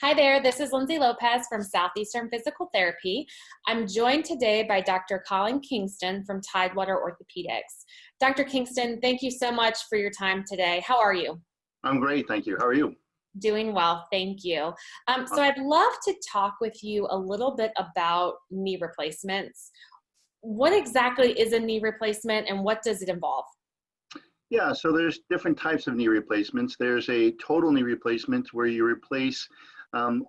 Hi there, this is Lindsay Lopez from Southeastern Physical Therapy. I'm joined today by Dr. Colin Kingston from Tidewater Orthopaedics. Dr. Kingston, thank you so much for your time today. How are you? I'm great, thank you. How are you? Doing well, thank you. So I'd love to talk with you a little bit about knee replacements. What exactly is a knee replacement and what does it involve? Yeah, so there's different types of knee replacements. There's a total knee replacement where you replace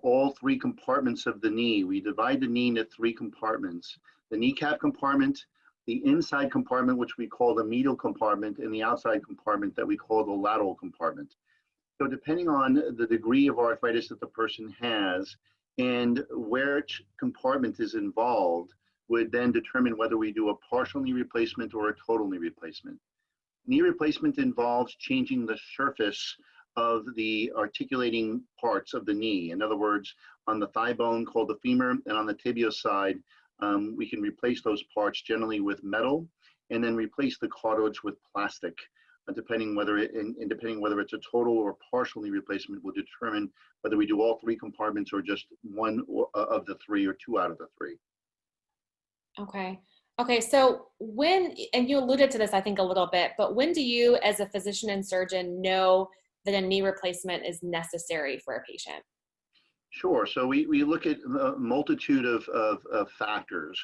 all three compartments of the knee. We divide the knee into three compartments: the kneecap compartment, the inside compartment, which we call the medial compartment, and the outside compartment that we call the lateral compartment. So depending on the degree of arthritis that the person has and which compartment is involved would then determine whether we do a partial knee replacement or a total knee replacement. Knee replacement involves changing the surface of the articulating parts of the knee. In other words, on the thigh bone called the femur and on the tibial side, we can replace those parts generally with metal and then replace the cartilage with plastic. Depending whether it's a total or partial knee replacement will determine whether we do all three compartments or just one of the three or two out of the three. Okay. Okay, so and you alluded to this, I think, a little bit, but when do you, as a physician and surgeon, know that a knee replacement is necessary for a patient? Sure. So we look at a multitude of factors.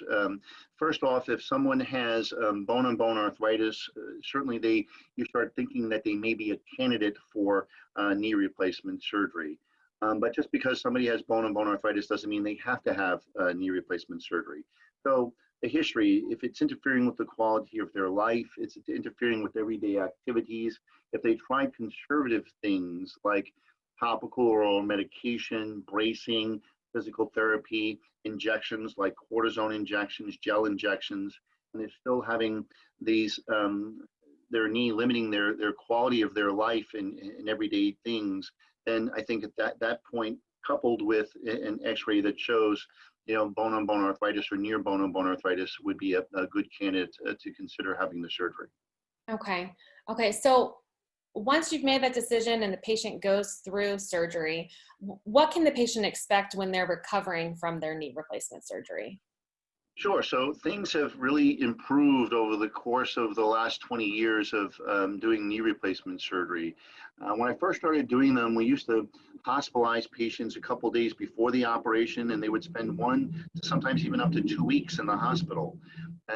First off, if someone has bone-on-bone arthritis, certainly you start thinking that they may be a candidate for knee replacement surgery. But just because somebody has bone-on-bone arthritis doesn't mean they have to have knee replacement surgery. So the history, if it's interfering with the quality of their life, it's interfering with everyday activities, if they tried conservative things like topical oral medication, bracing, physical therapy, injections like cortisone injections, gel injections, and they're still having these, their knee limiting their quality of their life in everyday things, then I think at that point, coupled with an x-ray that shows bone-on-bone arthritis or near bone-on-bone arthritis would be a good candidate to consider having the surgery. Okay. Okay. So once you've made that decision and the patient goes through surgery, what can the patient expect when they're recovering from their knee replacement surgery? Sure. So things have really improved over the course of the last 20 years of doing knee replacement surgery. When I first started doing them, we used to hospitalize patients a couple days before the operation, and they would spend 1 to sometimes even up to 2 weeks in the hospital.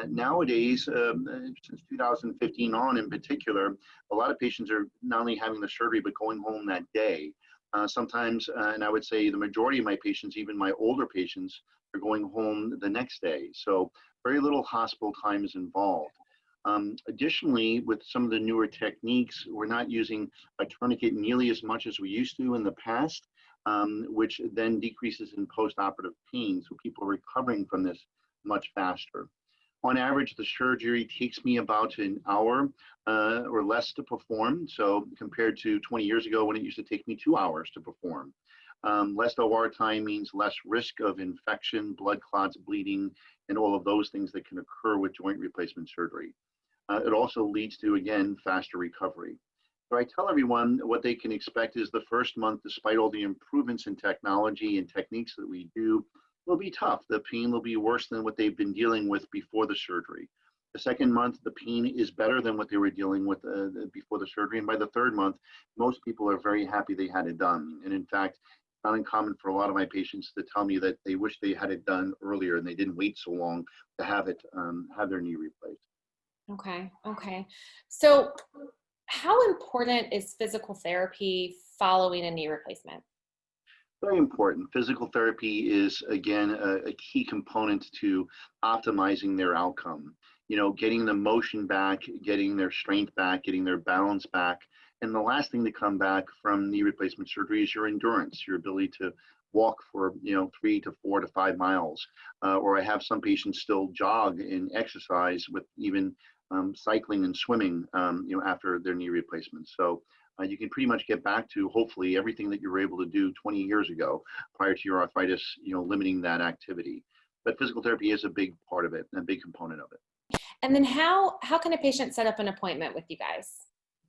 Nowadays, since 2015 on in particular, a lot of patients are not only having the surgery, but going home that day. Sometimes, and I would say the majority of my patients, even my older patients, are going home the next day. So very little hospital time is involved. Additionally, with some of the newer techniques, we're not using a tourniquet nearly as much as we used to in the past, which then decreases in post-operative pain. So people are recovering from this much faster. On average, the surgery takes me about an hour or less to perform. So compared to 20 years ago when it used to take me 2 hours to perform. Less OR time means less risk of infection, blood clots, bleeding, and all of those things that can occur with joint replacement surgery. It also leads to, again, faster recovery. So I tell everyone what they can expect is the first month, despite all the improvements in technology and techniques that we do, will be tough. The pain will be worse than what they've been dealing with before the surgery. The second month, the pain is better than what they were dealing with before the surgery. And by the third month, most people are very happy they had it done. And in fact, it's not uncommon for a lot of my patients to tell me that they wish they had it done earlier and they didn't wait so long to have their knee replaced. Okay. Okay. So how important is physical therapy following a knee replacement? Very important. Physical therapy is, again, a key component to optimizing their outcome. Getting the motion back, getting their strength back, getting their balance back. And the last thing to come back from knee replacement surgery is your endurance, your ability to walk for 3 to 4 to 5 miles. Or I have some patients still jog and exercise with even cycling and swimming, after their knee replacement. So you can pretty much get back to hopefully everything that you were able to do 20 years ago prior to your arthritis, limiting that activity. But physical therapy is a big part of it, and a big component of it. And then how can a patient set up an appointment with you guys?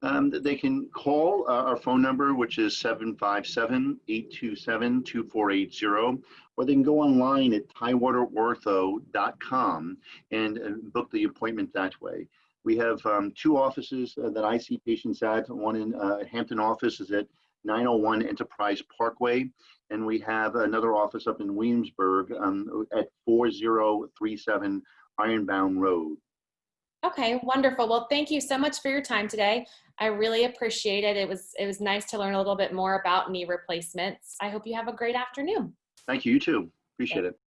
They can call our phone number, which is 757-827-2480, or they can go online at tidewaterortho.com and book the appointment that way. We have two offices that I see patients at. One in Hampton office is at 901 Enterprise Parkway, and we have another office up in Williamsburg at 4037 Ironbound Road. Okay, wonderful. Well, thank you so much for your time today. I really appreciate it. It was nice to learn a little bit more about knee replacements. I hope you have a great afternoon. Thank you, you too. Appreciate it.